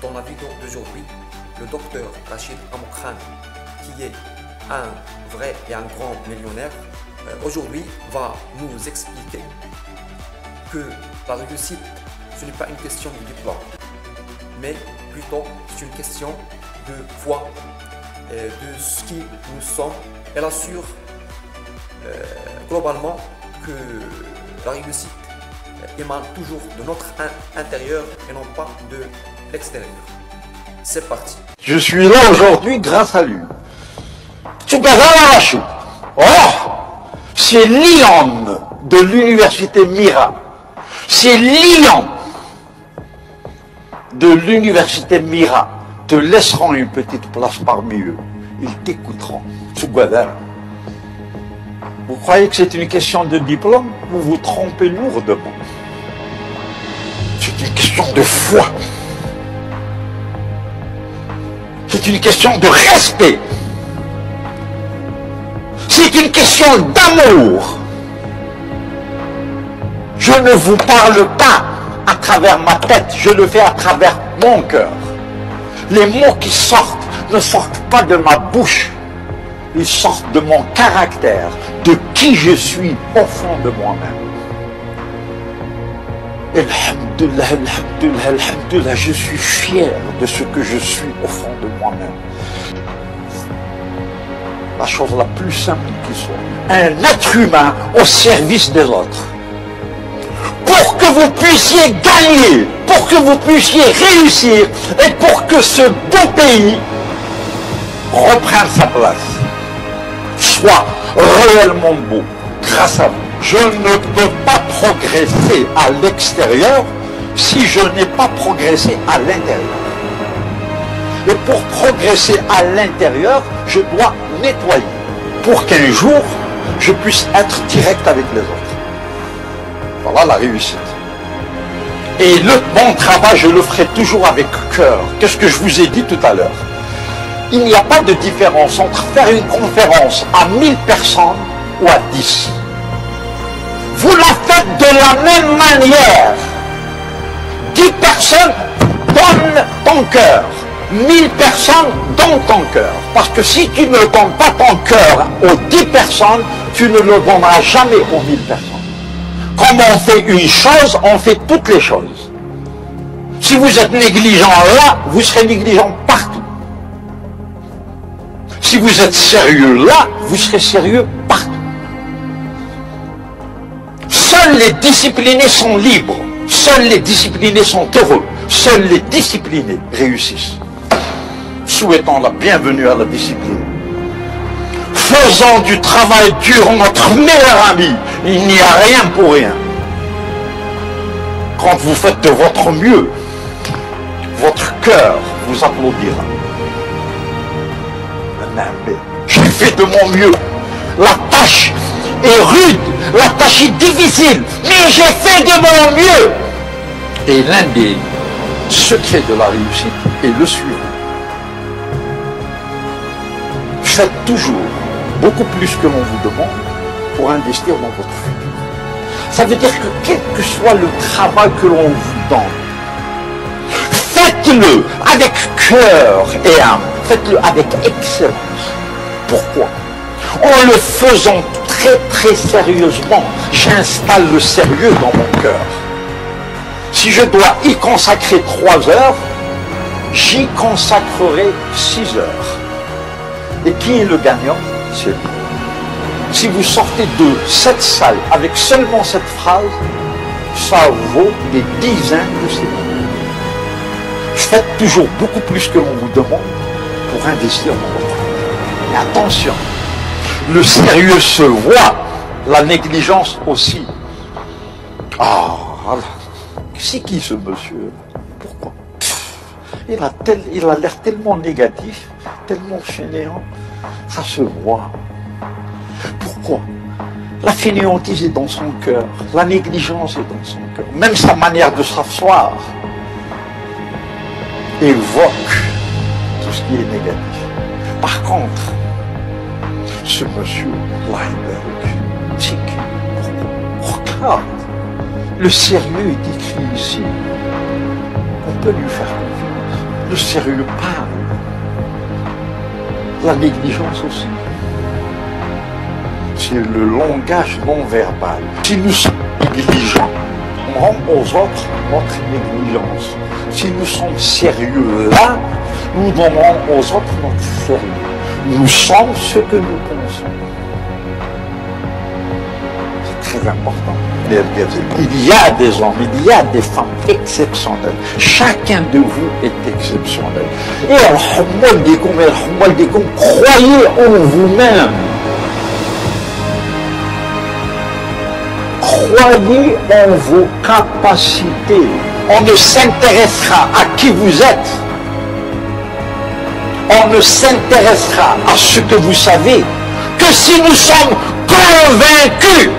Dans la vidéo d'aujourd'hui, le docteur Rachid Amokrane, qui est un vrai et un grand millionnaire, aujourd'hui va nous expliquer que la réussite, ce n'est pas une question de diplôme, mais plutôt c'est une question de foi, de ce qui nous sommes. Elle assure globalement que la réussite émane toujours de notre intérieur et non pas de l'extérieur. C'est parti. Je suis là aujourd'hui grâce à lui. Oh, c'est Lyon de l'université Mira. C'est Lyon de l'université Mira te laisseront une petite place parmi eux. Ils t'écouteront. Vous croyez que c'est une question de diplôme? Vous vous trompez lourdement. C'est une question de foi. C'est une question de respect. C'est une question d'amour. Je ne vous parle pas à travers ma tête, je le fais à travers mon cœur. Les mots qui sortent ne sortent pas de ma bouche. Ils sortent de mon caractère, de qui je suis au fond de moi-même. Alhamdulillah, alhamdulillah, alhamdulillah, je suis fier de ce que je suis au fond de moi-même. La chose la plus simple qui soit. Un être humain au service des autres. Pour que vous puissiez gagner, pour que vous puissiez réussir et pour que ce beau pays reprenne sa place. Soit réellement beau grâce à vous. Je ne peux pas progresser à l'extérieur si je n'ai pas progressé à l'intérieur. Et pour progresser à l'intérieur, je dois nettoyer pour qu'un jour, je puisse être direct avec les autres. Voilà la réussite. Et le bon travail, je le ferai toujours avec cœur. Qu'est-ce que je vous ai dit tout à l'heure? Il n'y a pas de différence entre faire une conférence à 1000 personnes ou à 10. Vous la faites de la même manière. 10 personnes donnent ton cœur. 1000 personnes donnent ton cœur. Parce que si tu ne donnes pas ton cœur aux 10 personnes, tu ne le donneras jamais aux 1000 personnes. Comme on fait une chose, on fait toutes les choses. Si vous êtes négligent là, vous serez négligent partout. Si vous êtes sérieux là, vous serez sérieux partout. Seuls les disciplinés sont libres. Seuls les disciplinés sont heureux. Seuls les disciplinés réussissent. Souhaitons la bienvenue à la discipline. Faisons du travail dur notre meilleur ami. Il n'y a rien pour rien. Quand vous faites de votre mieux, votre cœur vous applaudira. J'ai fait de mon mieux. La tâche est rude, la tâche est difficile, mais j'ai fait de mon mieux. Et l'un des secrets de la réussite est le suivant. Faites toujours beaucoup plus que l'on vous demande pour investir dans votre futur. Ça veut dire que quel que soit le travail que l'on vous donne, faites-le avec cœur et âme. Faites-le avec excellence. Pourquoi? En le faisant très très sérieusement, j'installe le sérieux dans mon cœur. Si je dois y consacrer 3 heures, j'y consacrerai 6 heures. Et qui est le gagnant? C'est lui. Si vous sortez de cette salle avec seulement cette phrase, ça vaut des dizaines de secondes. Faites toujours beaucoup plus que l'on vous demande pour investir dans votre vie. Mais attention, le sérieux se voit, la négligence aussi. Ah, c'est qui ce monsieur? Pourquoi? Il a l'air tellement négatif, tellement fainéant, ça se voit. Pourquoi? La fainéantise est dans son cœur, la négligence est dans son cœur, même sa manière de s'asseoir évoque tout ce qui est négatif. Par contre, ce monsieur Weinberg, tic, regarde, le sérieux est écrit ici. On peut lui faire confiance. Le sérieux parle. La négligence aussi. C'est le langage non verbal. Si nous sommes négligents, on rend aux autres notre négligence. Si nous sommes sérieux là, nous donnons aux autres notre sérieux. Nous sommes ce que nous pensons. C'est très important. Il y a des hommes, il y a des femmes exceptionnelles. Chacun de vous est exceptionnel. Et croyez en vous-même. Croyez en vos capacités. On ne s'intéressera à qui vous êtes. On ne s'intéressera à ce que vous savez que si nous sommes convaincus